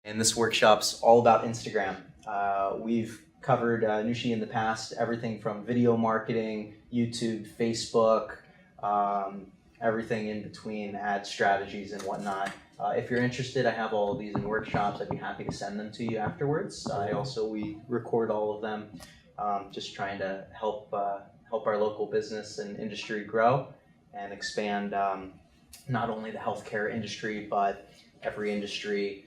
And this workshop's all about Instagram. We've covered Nushi in the past, everything from video marketing, YouTube, Facebook, everything in between, ad strategies and whatnot. If you're interested, I have all of these in workshops. I'd be happy to send them to you afterwards. We record all of them, just trying to help our local business and industry grow and expand not only the healthcare industry, but every industry.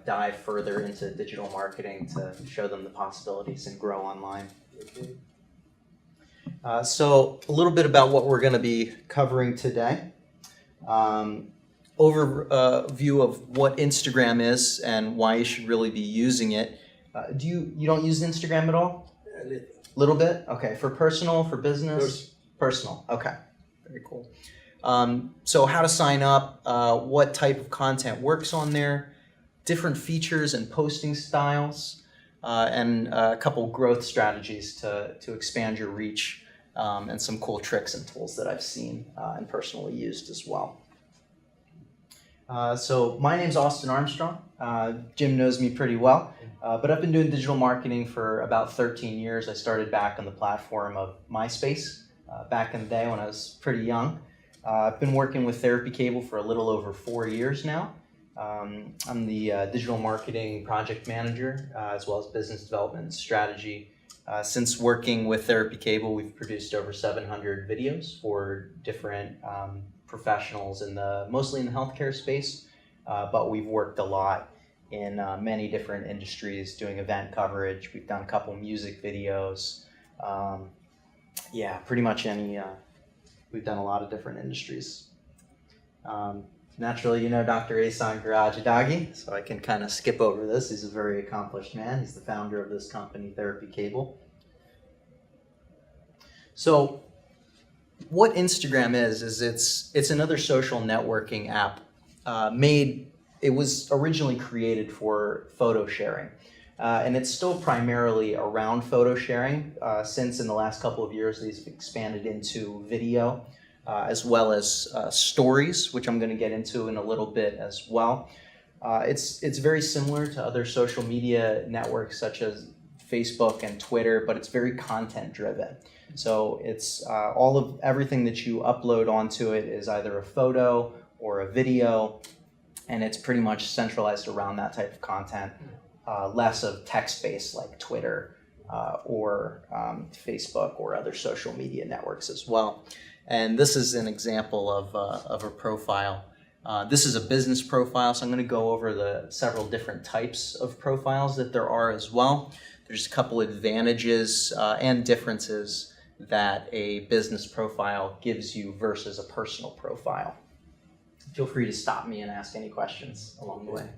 Dive further into digital marketing to show them the possibilities and grow online. So a little bit about what we're going to be covering today. Overview of what Instagram is and why you should really be using it. You don't use Instagram at all? A Little bit? Okay. For personal, for business? Personal. Okay. Very cool. So how to sign up, what type of content works on there, different features and posting styles, and a couple growth strategies to expand your reach, and some cool tricks and tools that I've seen and personally used as well. So my name's Austin Armstrong. Jim knows me pretty well, but I've been doing digital marketing for about 13 years. I started back on the platform of MySpace back in the day when I was pretty young. I've been working with Therapy Cable for a little over 4 years now. I'm the digital marketing project manager, as well as business development and strategy. Since working with Therapy Cable, we've produced over 700 videos for different professionals mostly in the healthcare space, but we've worked a lot in many different industries doing event coverage. We've done a couple music videos. Pretty much we've done a lot of different industries. Naturally, you know Dr. Ehsan Garajadagi, so I can kind of skip over this. He's a very accomplished man. He's the founder of this company, Therapy Cable. So what Instagram is it's another social networking app. It was originally created for photo sharing. And it's still primarily around photo sharing, since in the last couple of years these have expanded into video. As well as stories, which I'm going to get into in a little bit as well. It's very similar to other social media networks such as Facebook and Twitter, but it's very content driven. So it's everything that you upload onto it is either a photo or a video, and it's pretty much centralized around that type of content, less of text-based like Twitter or Facebook or other social media networks as well. And this is an example of a profile. This is a business profile, so I'm going to go over the several different types of profiles that there are as well. There's a couple advantages and differences that a business profile gives you versus a personal profile. Feel free to stop me and ask any questions along the way.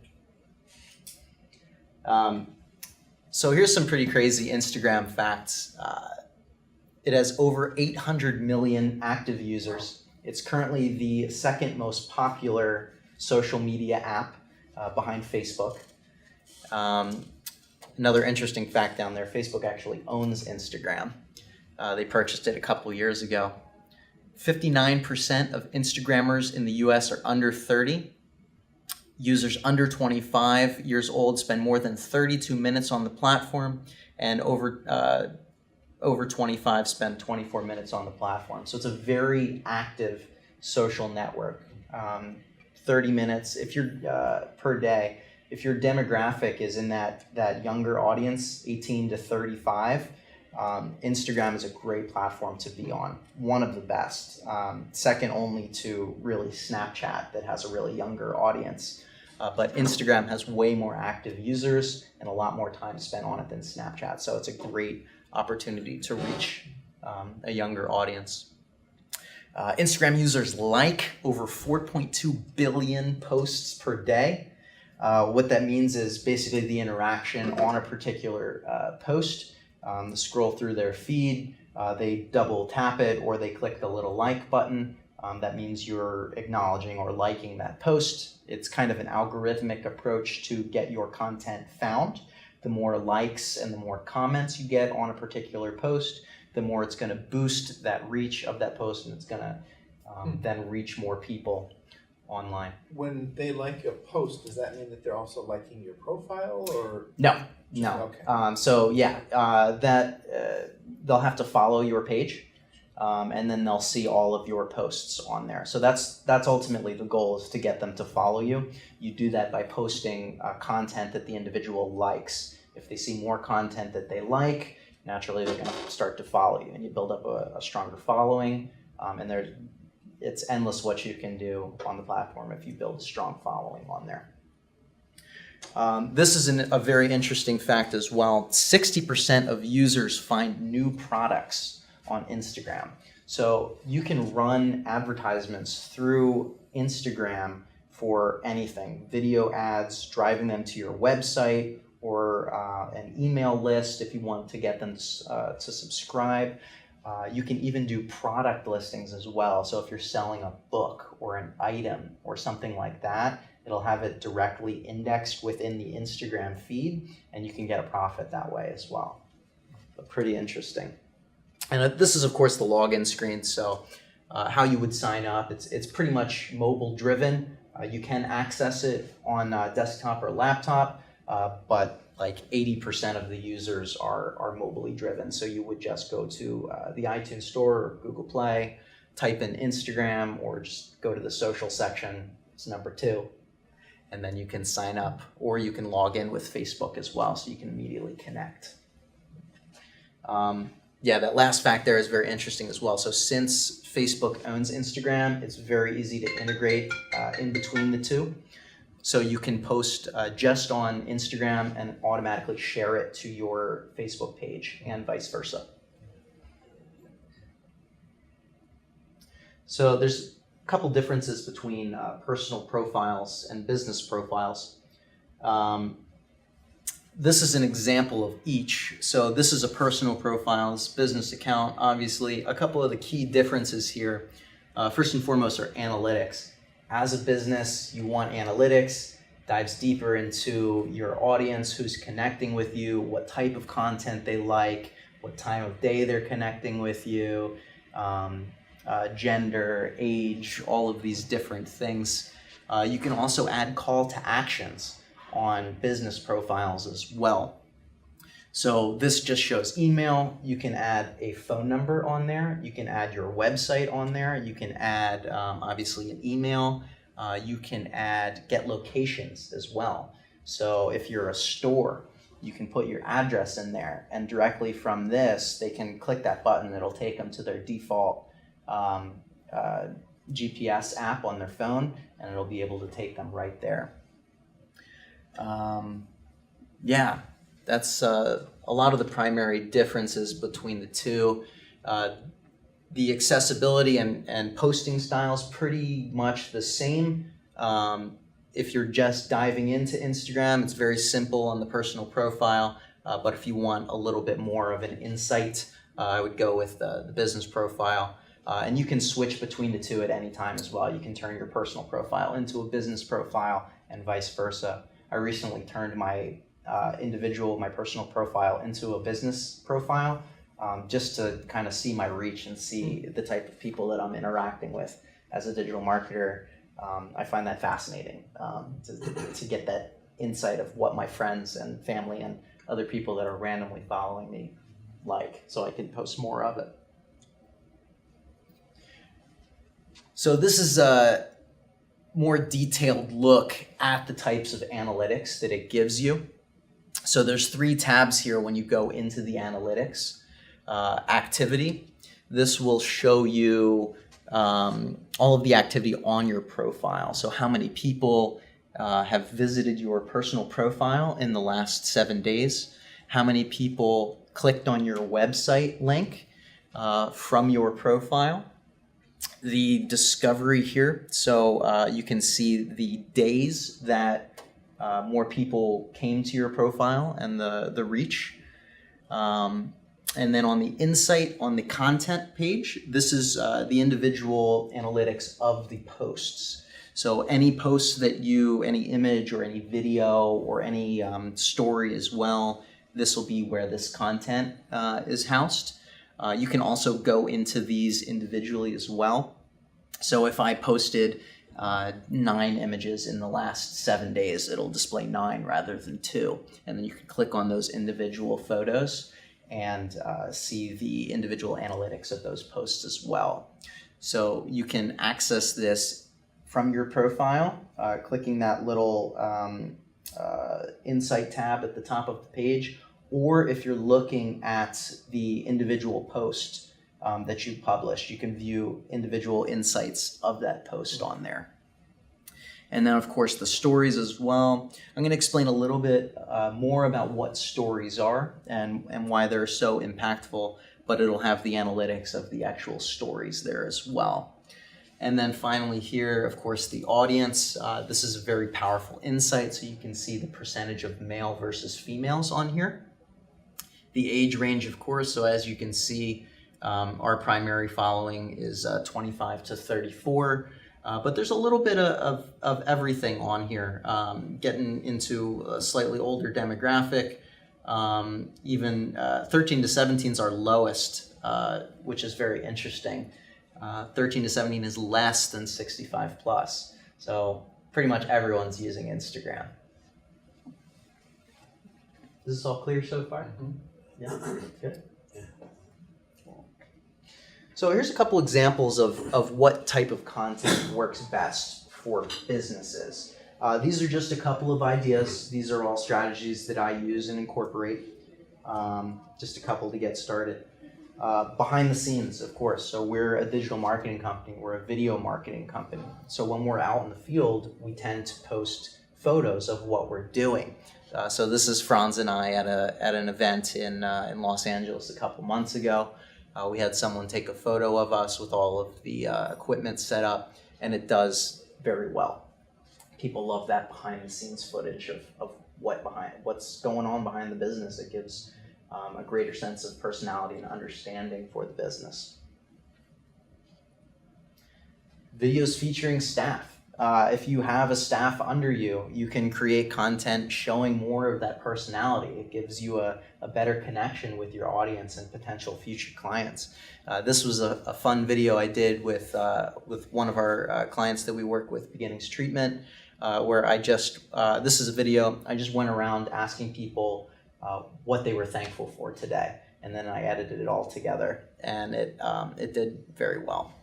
So here's some pretty crazy Instagram facts. It has over 800 million active users. It's currently the second most popular social media app behind Facebook. Another interesting fact down there, Facebook actually owns Instagram. They purchased it a couple years ago. 59% of Instagrammers in the US are under 30. Users under 25 years old spend more than 32 minutes on the platform, and over 25 spend 24 minutes on the platform. So it's a very active social network. 30 minutes if you're per day. If your demographic is in that younger audience, 18 to 35, Instagram is a great platform to be on. One of the best. Second only to really Snapchat that has a really younger audience. But Instagram has way more active users and a lot more time spent on it than Snapchat. So it's a great opportunity to reach a younger audience. Instagram users like over 4.2 billion posts per day. What that means is basically the interaction on a particular post. They scroll through their feed, they double tap it, or they click the little like button. That means you're acknowledging or liking that post. It's kind of an algorithmic approach to get your content found. The more likes and the more comments you get on a particular post, the more it's going to boost that reach of that post, and it's going to then reach more people. online. When they like a post, does that mean that they're also liking your profile, or? No. Okay. So yeah, they'll have to follow your page, and then they'll see all of your posts on there. So that's ultimately the goal, is to get them to follow you. You do that by posting content that the individual likes. If they see more content that they like, naturally they're going to start to follow you, and you build up a stronger following. And it's endless what you can do on the platform if you build a strong following on there. This is a very interesting fact as well. 60% of users find new products on Instagram. So you can run advertisements through Instagram for anything. Video ads, driving them to your website, or an email list if you want to get them to subscribe. You can even do product listings as well. So if you're selling a book or an item or something like that, it'll have it directly indexed within the Instagram feed, and you can get a profit that way as well. But pretty interesting. And this is, of course, the login screen. So how you would sign up, it's pretty much mobile driven. You can access it on desktop or laptop, but like 80% of the users are mobily driven. So you would just go to the iTunes Store or Google Play, type in Instagram, or just go to the social section. It's number 2. And then you can sign up, or you can log in with Facebook as well, so you can immediately connect. Yeah, that last fact there is very interesting as well. So since Facebook owns Instagram, it's very easy to integrate in between the two. So you can post just on Instagram and automatically share it to your Facebook page, and vice versa. So there's a couple differences between personal profiles and business profiles. This is an example of each. So this is a personal profile, this business account. Obviously, a couple of the key differences here, first and foremost, are analytics. As a business, you want analytics, dives deeper into your audience, who's connecting with you, what type of content they like, what time of day they're connecting with you, gender, age, all of these different things. You can also add call to actions on business profiles as well. So this just shows email. You can add a phone number on there. You can add your website on there. You can add, obviously, an email. You can add get locations as well. So if you're a store, you can put your address in there, and directly from this, they can click that button. It'll take them to their default GPS app on their phone, and it'll be able to take them right there. Yeah, that's a lot of the primary differences between the two. The accessibility and posting styles pretty much the same. If you're just diving into Instagram, it's very simple on the personal profile, but if you want a little bit more of an insight, I would go with the business profile. And you can switch between the two at any time as well. You can turn your personal profile into a business profile and vice versa. I recently turned my my personal profile into a business profile, just to kind of see my reach and see the type of people that I'm interacting with as a digital marketer. I find that fascinating, to get that insight of what my friends and family and other people that are randomly following me like, so I can post more of it. So this is a more detailed look at the types of analytics that it gives you. So there's 3 tabs here when you go into the analytics. Activity. This will show you all of the activity on your profile. So how many people have visited your personal profile in the last 7 days? How many people clicked on your website link from your profile? The discovery here, so you can see the days that more people came to your profile and the reach. And then on the insight on the content page, this is the individual analytics of the posts. So any posts that any image or any video or any story as well, this will be where this content is housed. You can also go into these individually as well. So if I posted 9 images in the last 7 days, it'll display 9 rather than 2. And then you can click on those individual photos and see the individual analytics of those posts as well. So you can access this from your profile, clicking that little Insight tab at the top of the page, or if you're looking at the individual post that you published, you can view individual insights of that post on there. And then, of course, the stories as well. I'm going to explain a little bit more about what stories are and why they're so impactful, but it'll have the analytics of the actual stories there as well. And then finally here, of course, the audience. This is a very powerful insight, so you can see the percentage of male versus females on here. The age range, of course, so as you can see, our primary following is 25 to 34, but there's a little bit of everything on here, getting into a slightly older demographic. Even 13 to 17 is our lowest, which is very interesting. 13 to 17 is less than 65 plus, so pretty much everyone's using Instagram. Is this all clear so far? Mm-hmm. Yeah, good. So here's a couple examples of what type of content works best for businesses. These are just a couple of ideas. These are all strategies that I use and incorporate. Just a couple to get started. Behind the scenes, of course. So we're a digital marketing company. We're a video marketing company. So when we're out in the field, we tend to post photos of what we're doing. So this is Franz and I at an event in Los Angeles a couple months ago. We had someone take a photo of us with all of the equipment set up, and it does very well. People love that behind-the-scenes footage of what's going on behind the business. It gives a greater sense of personality and understanding for the business. Videos featuring staff. If you have a staff under you, you can create content showing more of that personality. It gives you a better connection with your audience and potential future clients. This was a fun video I did with one of our clients that we work with, Beginnings Treatment, where this is a video, I just went around asking people what they were thankful for today, and then I edited it all together, and it did very well.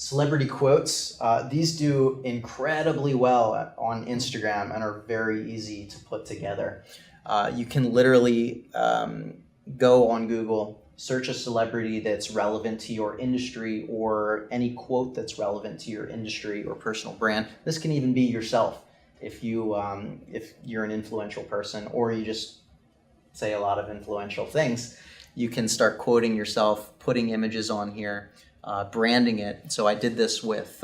Celebrity quotes, these do incredibly well on Instagram and are very easy to put together. You can literally go on Google, search a celebrity that's relevant to your industry or any quote that's relevant to your industry or personal brand. This can even be yourself if you're an influential person or you just say a lot of influential things. You can start quoting yourself, putting images on here, branding it. So I did this with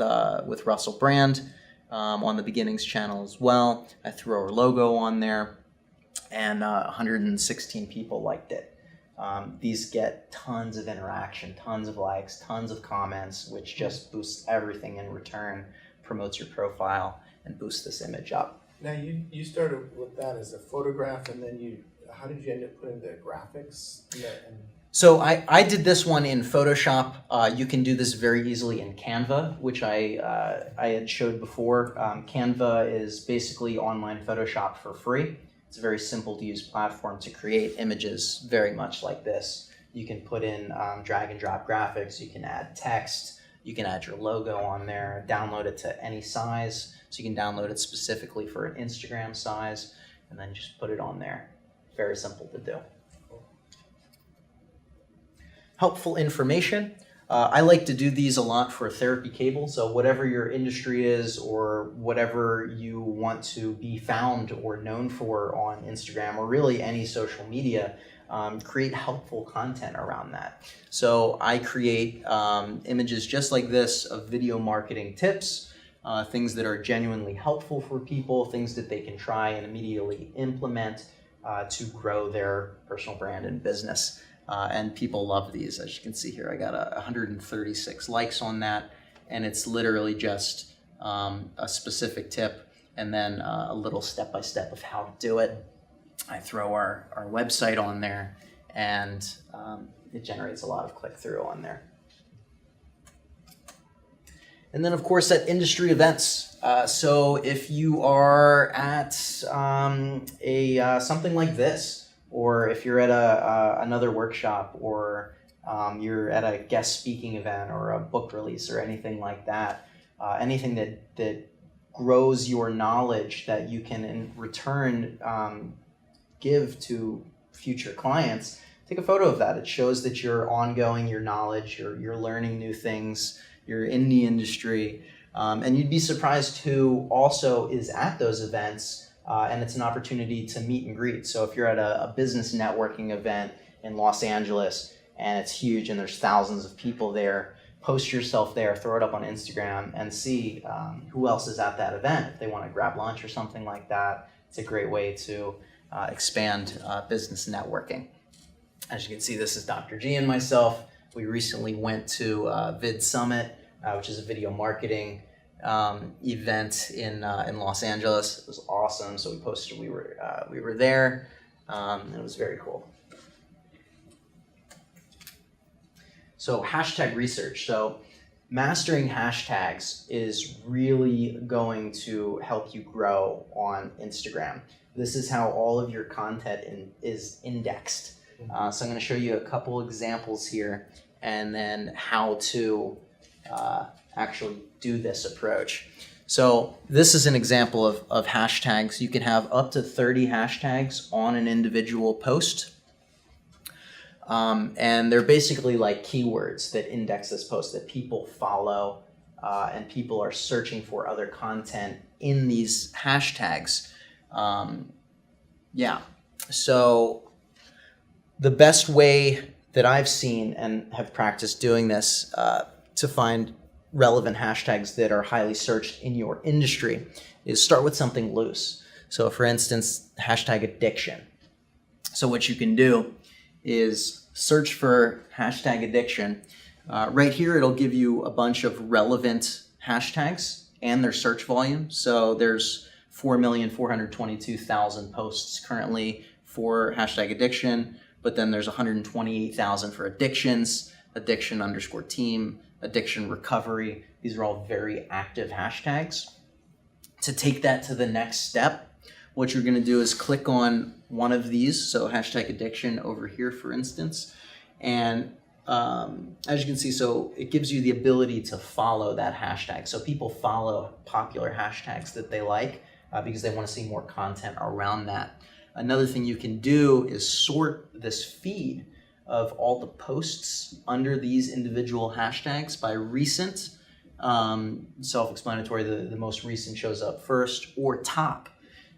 Russell Brand on the Beginnings channel as well. I threw our logo on there, and 116 people liked it. These get tons of interaction, tons of likes, tons of comments, which just boosts everything in return, promotes your profile, and boosts this image up. Now you started with that as a photograph, and then how did you end up putting the graphics? So I did this one in Photoshop. You can do this very easily in Canva, which I had showed before. Canva is basically online Photoshop for free. It's a very simple to use platform to create images very much like this. You can put in drag and drop graphics, you can add text, you can add your logo on there, download it to any size. So you can download it specifically for an Instagram size, and then just put it on there. Very simple to do. Helpful information. I like to do these a lot for Therapy Cable. So whatever your industry is or whatever you want to be found or known for on Instagram or really any social media, create helpful content around that. So I create images just like this of video marketing tips, things that are genuinely helpful for people, things that they can try and immediately implement to grow their personal brand and business. And people love these. As you can see here, I got 136 likes on that, and it's literally just a specific tip and then a little step-by-step of how to do it. I throw our website on there, and it generates a lot of click-through on there. And then, of course, at industry events. So if you are at something like this, or if you're at another workshop, or you're at a guest speaking event or a book release or anything like that, anything that grows your knowledge that you can in return give to future clients, take a photo of that. It shows that you're ongoing your knowledge, you're learning new things, you're in the industry, and you'd be surprised who also is at those events, and it's an opportunity to meet and greet. So if you're at a business networking event in Los Angeles and it's huge and there's thousands of people there, post yourself there, throw it up on Instagram, and see who else is at that event. If they want to grab lunch or something like that, it's a great way to expand business networking. As you can see, this is Dr. G and myself. We recently went to Vid Summit, which is a video marketing event in Los Angeles. It was awesome. So we posted we were there, and it was very cool. So hashtag research. So mastering hashtags is really going to help you grow on Instagram. This is how all of your content is indexed. So I'm going to show you a couple examples here, and then how to actually do this approach. So this is an example of hashtags. You can have up to 30 hashtags on an individual post. And they're basically like keywords that index this post that people follow, and people are searching for other content in these hashtags. So the best way that I've seen and have practiced doing this to find relevant hashtags that are highly searched in your industry is start with something loose. So for instance, hashtag addiction. So what you can do is search for hashtag addiction. Right here, it'll give you a bunch of relevant hashtags and their search volume. So there's 4,422,000 posts currently for hashtag addiction, but then there's 128,000 for addictions, addiction_team, addiction recovery. These are all very active hashtags. To take that to the next step, what you're going to do is click on one of these, so hashtag addiction over here, for instance, and as you can see, so it gives you the ability to follow that hashtag. So people follow popular hashtags that they like because they want to see more content around that. Another thing you can do is sort this feed of all the posts under these individual hashtags by recent. Self-explanatory, the most recent shows up first, or top.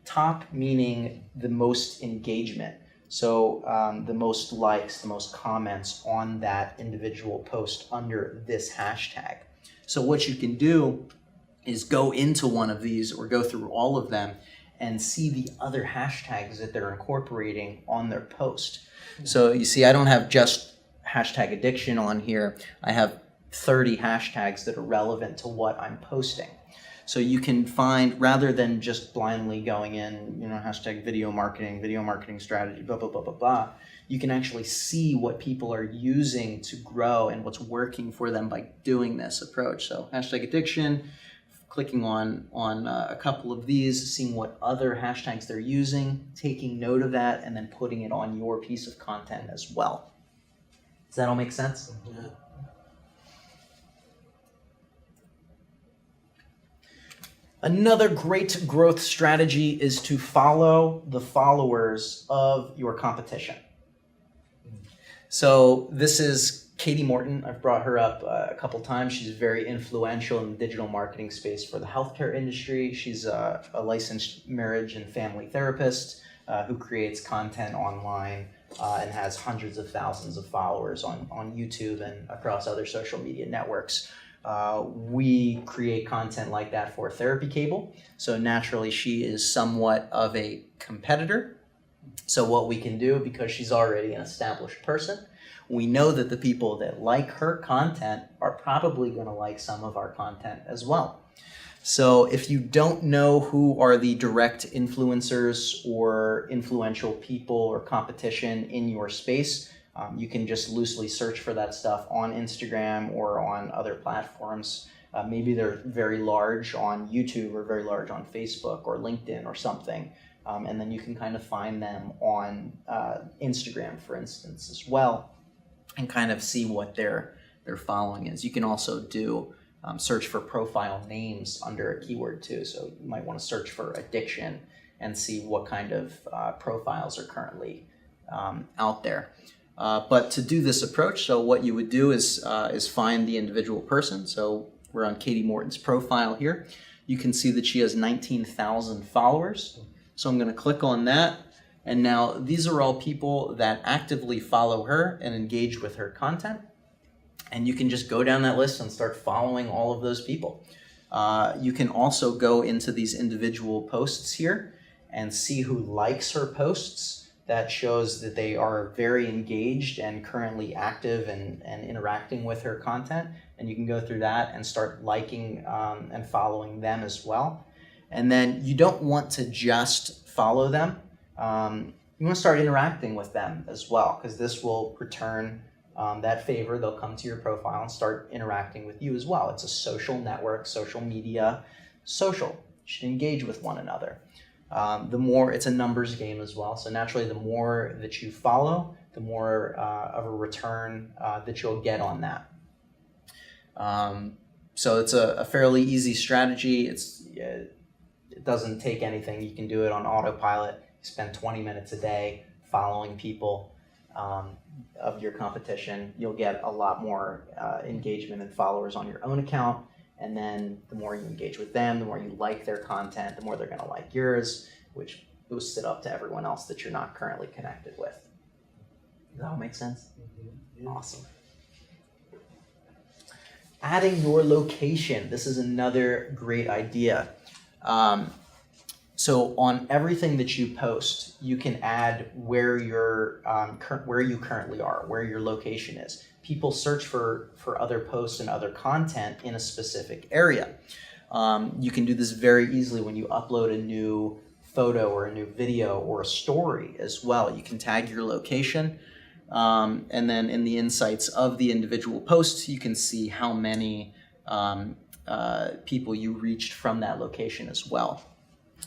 Top meaning the most engagement. So the most likes, the most comments on that individual post under this hashtag. So what you can do is go into one of these or go through all of them and see the other hashtags that they're incorporating on their post. So you see, I don't have just hashtag addiction on here. I have 30 hashtags that are relevant to what I'm posting. So you can find, rather than just blindly going in, hashtag video marketing strategy, blah, blah, blah, blah, blah, you can actually see what people are using to grow and what's working for them by doing this approach. So hashtag addiction, clicking on a couple of these, seeing what other hashtags they're using, taking note of that, and then putting it on your piece of content as well. Does that all make sense? Yeah. Another great growth strategy is to follow the followers of your competition. So this is Katie Morton. I've brought her up a couple times. She's very influential in the digital marketing space for the healthcare industry. She's a licensed marriage and family therapist who creates content online and has hundreds of thousands of followers on YouTube and across other social media networks. We create content like that for Therapy Cable. So naturally, she is somewhat of a competitor. So what we can do, because she's already an established person, we know that the people that like her content are probably going to like some of our content as well. So if you don't know who are the direct influencers or influential people or competition in your space, you can just loosely search for that stuff on Instagram or on other platforms. Maybe they're very large on YouTube or very large on Facebook or LinkedIn or something. And then you can kind of find them on Instagram, for instance, as well, and kind of see what their following is. You can also do search for profile names under a keyword too. So you might want to search for addiction and see what kind of profiles are currently out there. But to do this approach, so what you would do is find the individual person. So we're on Katie Morton's profile here. You can see that she has 19,000 followers. So I'm going to click on that. And now these are all people that actively follow her and engage with her content. And you can just go down that list and start following all of those people. You can also go into these individual posts here and see who likes her posts. That shows that they are very engaged and currently active and interacting with her content. And you can go through that and start liking and following them as well. And then you don't want to just follow them. You want to start interacting with them as well, because this will return that favor. They'll come to your profile and start interacting with you as well. It's a social network, social media, social. You should engage with one another. The more, it's a numbers game as well. So naturally, the more that you follow, the more of a return that you'll get on that. So it's a fairly easy strategy. It doesn't take anything. You can do it on autopilot. You spend 20 minutes a day following people of your competition. You'll get a lot more engagement and followers on your own account. And then the more you engage with them, the more you like their content, the more they're going to like yours, which boosts it up to everyone else that you're not currently connected with. Does that all make sense? Mm-hmm. Yeah. Awesome. Adding your location. This is another great idea. So on everything that you post, you can add where where you currently are, where your location is. People search for other posts and other content in a specific area. You can do this very easily when you upload a new photo or a new video or a story as well. You can tag your location, and then in the insights of the individual posts, you can see how many people you reached from that location as well.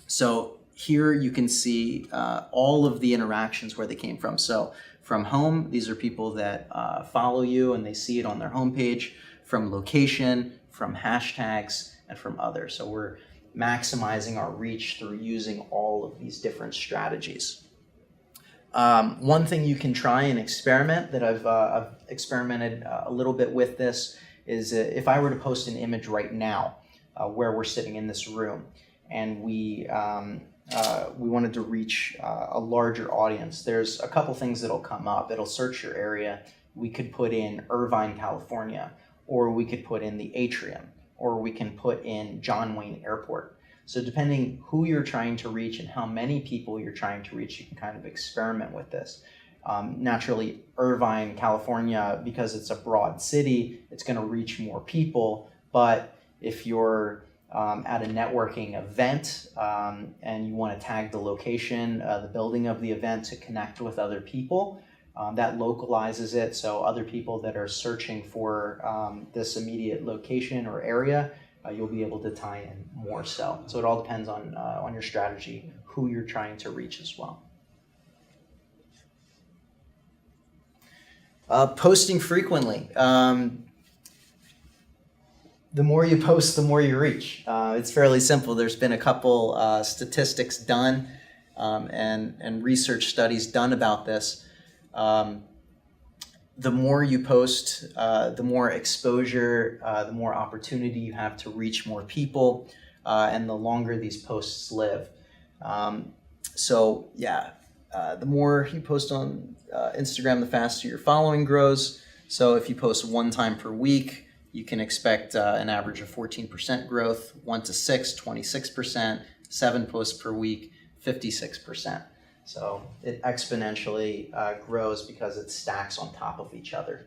So here you can see all of the interactions where they came from. So from home, these are people that follow you and they see it on their homepage. From location, from hashtags, and from others. So we're maximizing our reach through using all of these different strategies. One thing you can try and experiment that I've experimented a little bit with this is if I were to post an image right now where we're sitting in this room and we wanted to reach a larger audience, there's a couple things that'll come up. It'll search your area. We could put in Irvine, California, or we could put in the Atrium, or we can put in John Wayne Airport. So depending who you're trying to reach and how many people you're trying to reach, you can kind of experiment with this. Naturally, Irvine, California, because it's a broad city, it's going to reach more people. But if you're at a networking event and you want to tag the location, the building of the event to connect with other people, that localizes it. So other people that are searching for this immediate location or area, you'll be able to tie in more so. So it all depends on your strategy, who you're trying to reach as well. Posting frequently. The more you post, the more you reach. It's fairly simple. There's been a couple statistics done and research studies done about this. The more you post, the more exposure, the more opportunity you have to reach more people, and the longer these posts live. The more you post on Instagram, the faster your following grows. So if you post one time per week, you can expect an average of 14% growth, 1 to 6, 26%, 7 posts per week, 56%. So it exponentially grows because it stacks on top of each other.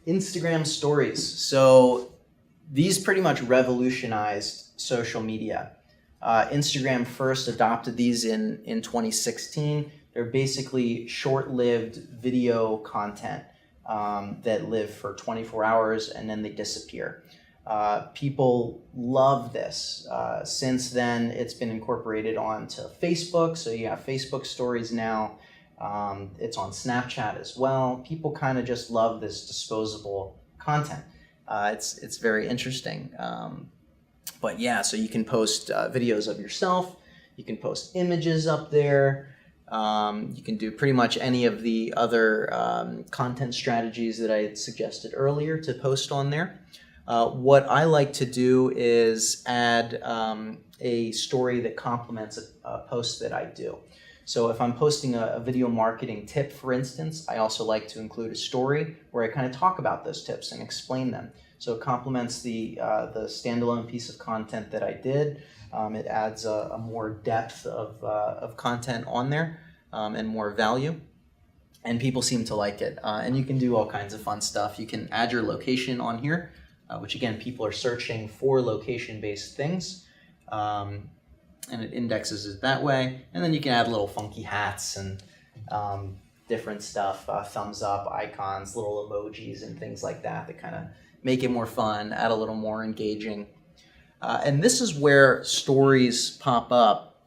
Instagram stories. So these pretty much revolutionized social media. Instagram first adopted these in 2016. They're basically short-lived video content that live for 24 hours and then they disappear. People love this. Since then, it's been incorporated onto Facebook, so you have Facebook stories now. It's on Snapchat as well. People kind of just love this disposable content. It's very interesting. But yeah, so you can post videos of yourself. You can post images up there. You can do pretty much any of the other content strategies that I had suggested earlier to post on there. What I like to do is add a story that complements a post that I do. So if I'm posting a video marketing tip, for instance, I also like to include a story where I kind of talk about those tips and explain them. So it complements the standalone piece of content that I did. It adds a more depth of content on there and more value. And people seem to like it. And you can do all kinds of fun stuff. You can add your location on here, which again, people are searching for location-based things. And it indexes it that way. And then you can add little funky hats and different stuff, thumbs up, icons, little emojis and things like that that kind of make it more fun, add a little more engaging. And this is where stories pop up.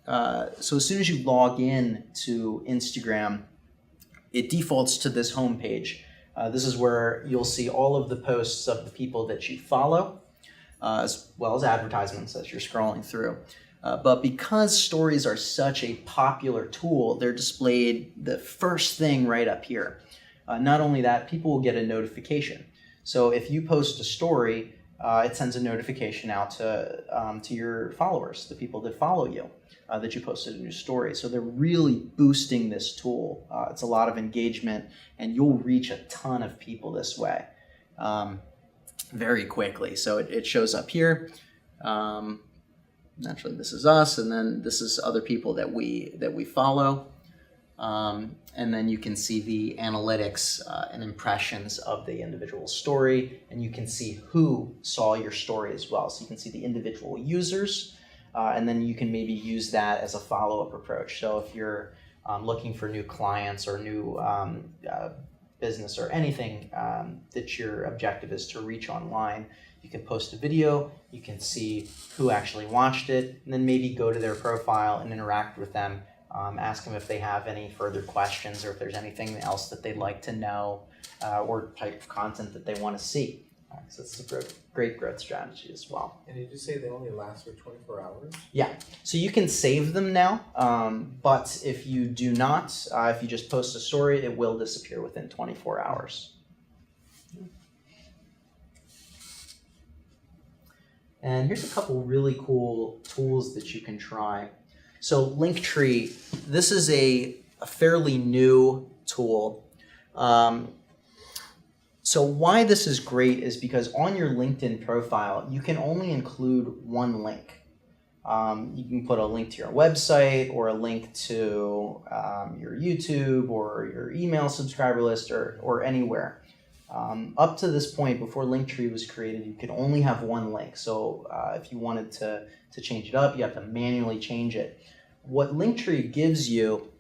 So as soon as you log in to Instagram, it defaults to this homepage. This is where you'll see all of the posts of the people that you follow, as well as advertisements as you're scrolling through. But because stories are such a popular tool, they're displayed the first thing right up here. Not only that, people will get a notification. So if you post a story, it sends a notification out to your followers, the people that follow you, that you posted a new story. So they're really boosting this tool. It's a lot of engagement, and you'll reach a ton of people this way very quickly. So it shows up here. Naturally, this is us, and then this is other people that we follow. And then you can see the analytics and impressions of the individual story, and you can see who saw your story as well. So you can see the individual users, and then you can maybe use that as a follow-up approach. So if you're looking for new clients or new business or anything that your objective is to reach online, you can post a video, you can see who actually watched it, and then maybe go to their profile and interact with them. Ask them if they have any further questions or if there's anything else that they'd like to know or type of content that they want to see. So it's a great growth strategy as well. And did you say they only last for 24 hours? Yeah, so you can save them now, but if you do not, if you just post a story, it will disappear within 24 hours. And here's a couple really cool tools that you can try. So Linktree, this is a fairly new tool. So why this is great is because on your LinkedIn profile, you can only include one link. You can put a link to your website or a link to your YouTube or your email subscriber list or anywhere. Up to this point, before Linktree was created, you could only have one link. So if you wanted to change it up, you have to manually change it. What Linktree gives you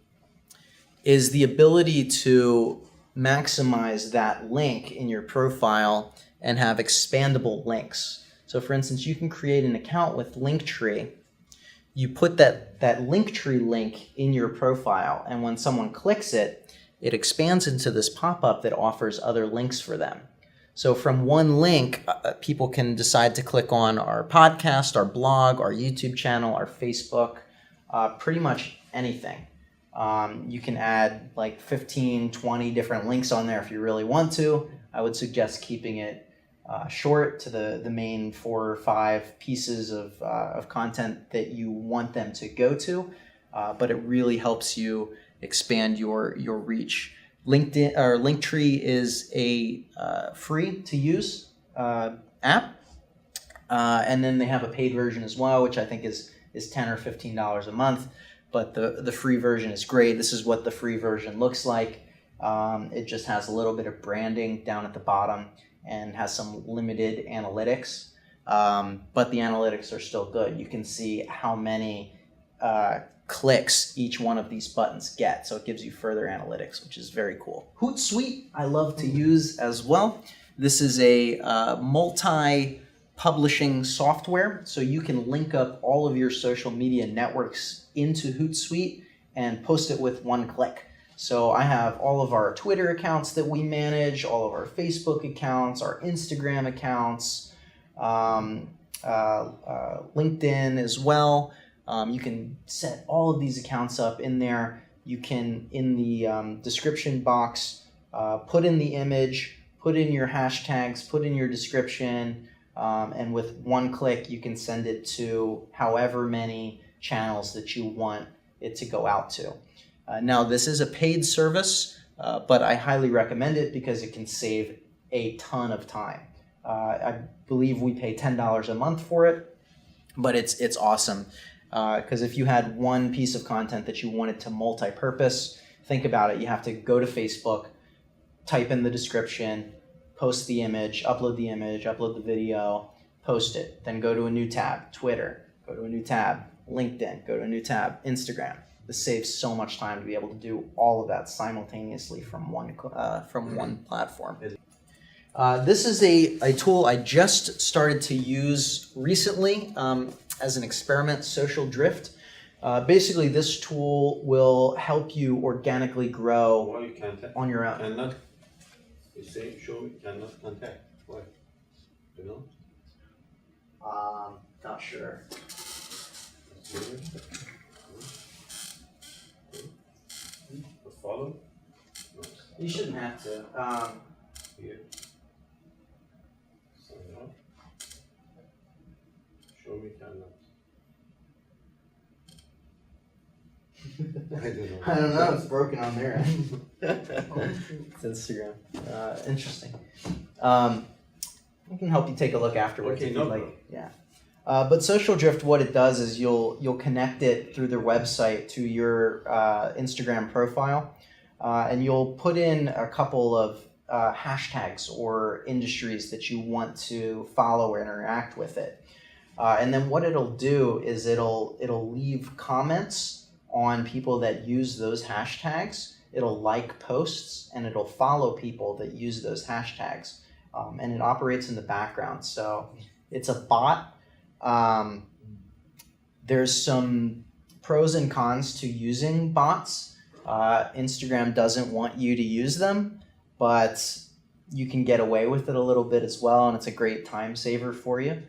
is the ability to maximize that link in your profile and have expandable links. So for instance, you can create an account with Linktree. You put that Linktree link in your profile, and when someone clicks it, it expands into this pop-up that offers other links for them. So from one link, people can decide to click on our podcast, our blog, our YouTube channel, our Facebook, pretty much anything. You can add like 15, 20 different links on there if you really want to. I would suggest keeping it short to the main 4 or 5 pieces of content that you want them to go to, but it really helps you expand your reach. LinkedIn or Linktree is a free to use app, and then they have a paid version as well, which I think is $10 or $15 a month. But the free version is great. This is what the free version looks like. It just has a little bit of branding down at the bottom and has some limited analytics, but the analytics are still good. You can see how many clicks each one of these buttons get. So it gives you further analytics, which is very cool. Hootsuite, I love to use as well. This is a multi-publishing software, so you can link up all of your social media networks into Hootsuite and post it with one click. So I have all of our Twitter accounts that we manage, all of our Facebook accounts, our Instagram accounts, LinkedIn as well. You can set all of these accounts up in there. You can, in the description box, put in the image, put in your hashtags, put in your description, and with one click you can send it to however many channels that you want it to go out to. Now this is a paid service, but I highly recommend it because it can save a ton of time. I believe we pay $10 a month for it, but it's awesome. Because if you had one piece of content that you wanted to multi-purpose, think about it. You have to go to Facebook, type in the description, post the image, upload the video, post it. Then go to a new tab, Twitter, go to a new tab, LinkedIn, go to a new tab, Instagram. This saves so much time to be able to do all of that simultaneously from one platform. This is a tool I just started to use recently as an experiment, Social Drift. Basically, this tool will help you organically grow Why you can't on your own. cannot, you say, show me, cannot contact, why? You know? Not sure. A follow? No. You shouldn't have to. Here. Sign up. Show me cannot. I don't know. I don't know. It's broken on their end. It's Instagram. Interesting. I can help you take a look afterwards Okay, if no you'd like. problem. Yeah. But Social Drift, what it does is you'll connect it through their website to your Instagram profile, and you'll put in a couple of hashtags or industries that you want to follow or interact with it. And then what it'll do is it'll leave comments on people that use those hashtags. It'll like posts and it'll follow people that use those hashtags. And it operates in the background. So it's a bot. There's some pros and cons to using bots. Instagram doesn't want you to use them, but you can get away with it a little bit as well, and it's a great time saver for you.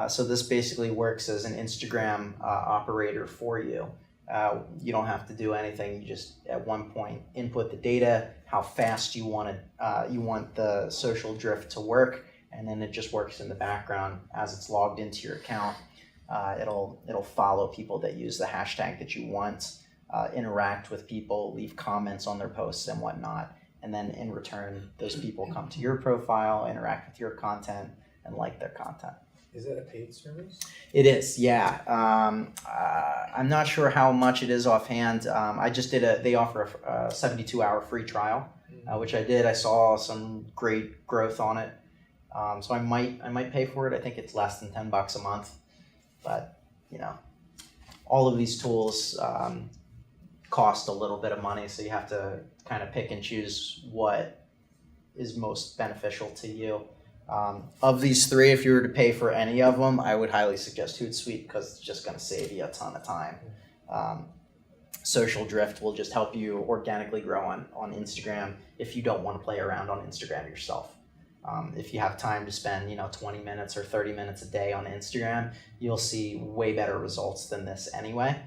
So this basically works as an Instagram operator for you. You don't have to do anything. You just at one point input the data, how fast you want the Social Drift to work, and then it just works in the background as it's logged into your account. It'll follow people that use the hashtag that you want, interact with people, leave comments on their posts and whatnot, and then in return, those people come to your profile, interact with your content, and like their content. Is that a paid service? It is, yeah. I'm not sure how much it is offhand. I just they offer a 72-hour free trial, which I did. I saw some great growth on it. So I might pay for it. I think it's less than $10 a month, but you know, all of these tools cost a little bit of money, so you have to kind of pick and choose what is most beneficial to you. Of these three, if you were to pay for any of them, I would highly suggest Hootsuite because it's just going to save you a ton of time. Social Drift will just help you organically grow on Instagram if you don't want to play around on Instagram yourself. If you have time to spend 20 minutes or 30 minutes a day on Instagram, you'll see way better results than this anyway.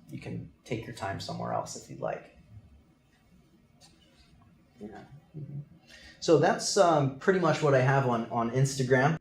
You can take your time somewhere else if you'd like. Yeah. So that's pretty much what I have on Instagram.